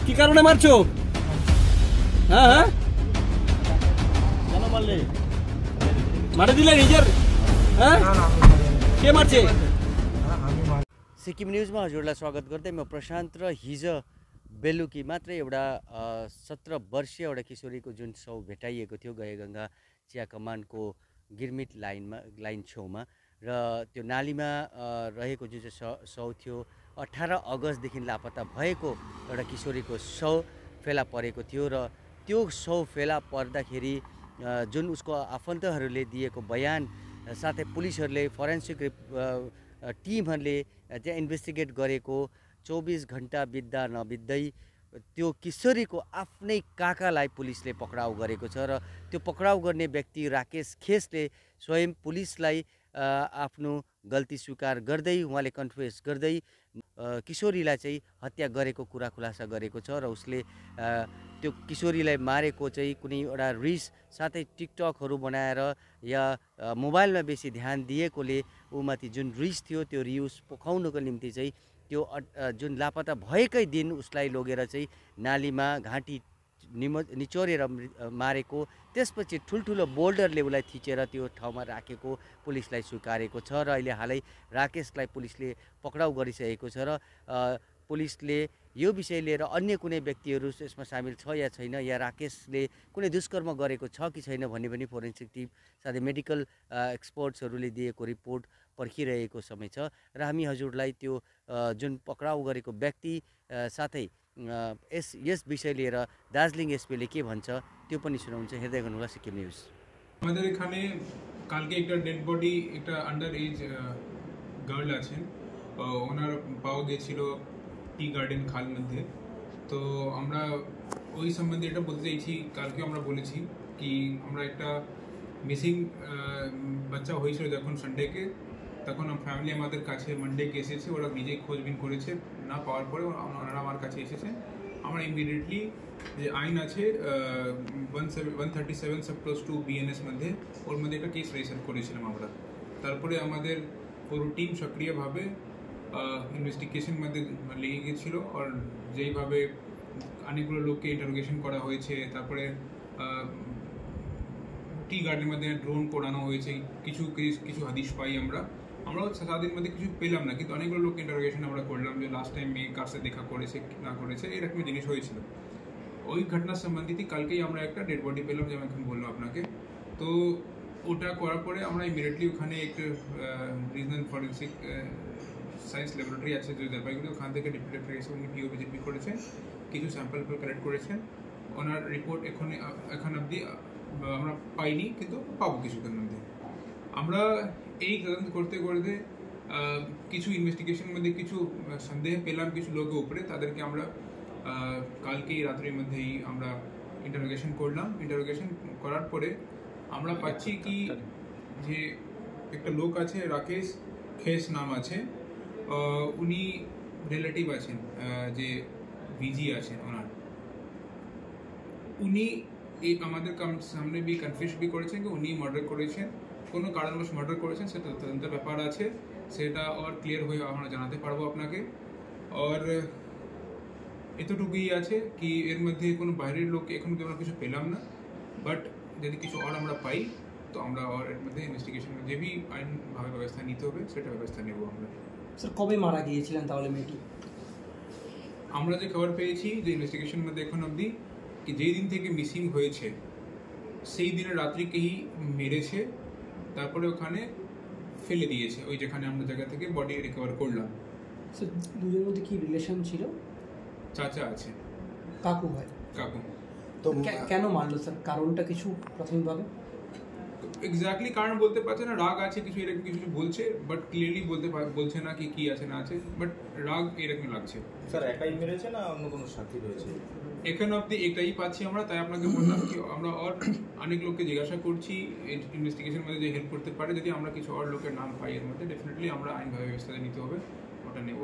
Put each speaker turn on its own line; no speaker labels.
কি কারণে মারছো? হ্যাঁ হ্যাঁ মারে দিলে নিজের? হ্যাँ के मार्छ?
सिक्किम न्युजमा हजुरलाई स्वागत गर्दै म प्रशान्त र हिजो बेलुकी मात्रै एउटा 17 वर्षीय एउटा किशोरीको जुन शव भेटाइएको थियो गएगङ्गा चिया कमानको गिरमिट लाइन छेउमा र त्यो नालीमा रहेको जुन चाहिँ शव थियो 18 अगस्तदेखि लापत्ता भएको एउटा किशोरीको शव फेला परेको थियो र त्यो शव फेला पर्दाखेरि जुन उसको आफन्तहरूले दिएको बयान साथै पुलिसहरूले फोरेन्सिक टिमहरूले त्यहाँ इन्भेस्टिगेट गरेको 24 घण्टा बित्दा नबित्दै त्यो किशोरीको आफ्नै काकालाई पुलिसले पक्राउ गरेको छ र त्यो पक्राउ गर्ने व्यक्ति राकेश खेसले स्वयं पुलिसलाई आफ्नो गल्ती स्वीकार गर्दै उहाँले कन्फेस गर्दै किशोरीलाई चाहिँ हत्या गरेको कुरा खुलासा गरेको छ र उसले त्यो किशोरीलाई मारेको चाहिँ कुनै एउटा रिस साथै टिकटकहरू बनाएर या मोबाइलमा बेसी ध्यान दिएकोले उमाथि जुन रिस थियो त्यो रिस पोखाउनको निम्ति चाहिँ त्यो जुन लापत्ता भएकै दिन उसलाई लगेर चाहिँ नालीमा घाँटी निचोरेर मारेको, त्यसपछि ठुल्ठुलो बोल्डरले उसलाई थिचेर त्यो ठाउँमा राखेको पुलिसलाई स्वीकारेको छ र अहिले हालै राकेशलाई पुलिसले पक्राउ गरिसकेको छ र पुलिसले यो विषय लिएर अन्य कुनै व्यक्तिहरू यसमा सामेल छ या छैन या राकेशले कुनै दुष्कर्म गरेको छ कि छैन भन्ने पनि फोरेन्सिक टिम साथै मेडिकल एक्सपर्ट्सहरूले दिएको रिपोर्ट पर्खिरहेको समय छ र हामी हजुरलाई त्यो जुन पक्राउ गरेको व्यक्ति साथै यस विषय लिएर दार्जिलिङ एसपीले के भन्छ त्यो पनि सुनाउँछ। हेर्दै गर्नुहोला सिक्किम न्युज।
আমাদের এখানে কালকে একটা ডেড বডি একটা আন্ডার এজ গার্ল আছেন, ওনার পাওয়া গিয়েছিল টি গার্ডেন খাল মধ্যে। তো আমরা ওই সম্বন্ধে এটা বলতে চাইছি, কালকে আমরা বলেছি কি আমরা একটা মিসিং বাচ্চা হয়েছিল যখন সানডেকে, তখন ফ্যামিলি আমাদের কাছে মানডেকে এসেছে, ওরা নিজেই খোঁজবিন করেছে, না পাওয়ার পরে ওনারা আমার কাছে এসেছে। আমরা ইমিডিয়েটলি যে আইন আছে 137/2 BNS মধ্যে, ওর মধ্যে একটা কেস রেজিস্টার করেছিলাম আমরা। তারপরে আমাদের পুরো টিম সক্রিয়ভাবে ইনভেস্টিগেশন মধ্যে লেগে গেছিল আর যেইভাবে অনেকগুলো লোককে ইন্টারোগেশন করা হয়েছে, তারপরে টি গার্ডের মধ্যে ড্রোন পোড়ানো হয়েছে, কিছু হাদিস পাই আমরাও সারাদিন মধ্যে কিছু পেলাম না, কিন্তু অনেকগুলো লোককে ইন্টারোগেশন আমরা করলাম যে লাস্ট টাইম মেয়ে কার সাথে দেখা করেছে না করেছে, এরকম জিনিস হয়েছিল। ওই ঘটনা সম্বন্ধিত কালকেই আমরা একটা ডেড বডি পেলাম, যেমন এখন বললাম আপনাকে। তো ওটা করার পরে আমরা ইমিডিয়েটলি ওখানে একটা রিজনাল ফরেন্সিক সায়েন্স ল্যাবরেটরি আছে যে জলপাইগুড়ি, ওখান থেকে ডেপুটি এসে উনি পিও ভিজিট করেছেন, কিছু স্যাম্পল কালেক্ট করেছেন। ওনার রিপোর্ট এখন অবধি আমরা পাইনি, কিন্তু পাবো কিছুক্ষণ মধ্যে। আমরা এই তদন্ত করতে করতে কিছু ইনভেস্টিগেশনের মধ্যে কিছু সন্দেহ পেলাম কিছু লোকের উপরে, তাদেরকে আমরা কালকেই রাত্রির মধ্যেই আমরা ইন্টারোগেশন করলাম। ইন্টারোগেশন করার পরে আমরা পাচ্ছি কি যে একটা লোক আছে রাকেশ খেস নাম আছে, উনি রিলেটিভ আছেন যে ভিজি আছেন ওনার, উনি এই আমাদের সামনে বি কনফেস বি করেছেন যে উনি মার্ডার করেছেন, কোনো কারণবশ মার্ডার করেছেন, সেটা তদন্তের ব্যাপার আছে, সেটা আর ক্লিয়ার হয়ে আমরা জানাতে পারবো আপনাকে। আর এতটুকুই আছে কি এর মধ্যে কোনো বাইরের লোক এখন আমরা কিছু পেলাম না, বাট যদি কিছু আর আমরা পাই তো আমরা আর এর মধ্যে ইনভেস্টিগেশন যে বি আইনভাবে ব্যবস্থা নিতে হবে সেটা ব্যবস্থা নেব আমরা।
স্যার কবে মারা গিয়েছিলেন তাহলে মেয়েটি?
আমরা যে খবর পেয়েছি যে ইনভেস্টিগেশন মধ্যে এখন অবধি কি যেই দিন থেকে মিসিং হয়েছে সেই দিনের রাত্রিকেই মেরেছে, তারপরে ওখানে ফেলে দিয়েছে ওই যেখানে আমরা জায়গা থেকে বডি রিকভার করলাম।
স্যার দুজনের মধ্যে কি রিলেশন ছিল?
চাচা আছে,
কাকু হয়,
কাকু।
তো কেন মারলো স্যার, কারণটা কিছু প্রাথমিকভাবে?
এক্স্যাক্টলি কারণ বলতে পারছে না, রাগ আছে কিছু, এরকম কিছু বলছে, বাট ক্লিয়ারলি বলছে না কি আছে না আছে, বাট রাগ এরকম লাগছে।
স্যার একাই মেরেছে না অন্য কোনো সাথী রয়েছে?
এখন অব্দি এটাই পাচ্ছি আমরা, তাই আপনাকে বললাম কি আমরা আর অনেক লোককে জিজ্ঞাসা করছি ইনভেস্টিগেশন মধ্যে যে হেল্প করতে পারে, যদি আমরা কিছু আর লোকের নাম পাই এর মধ্যে ডেফিনেটলি আমরা আইনভাবে ব্যবস্থা নিতে হবে, ওটা নেব।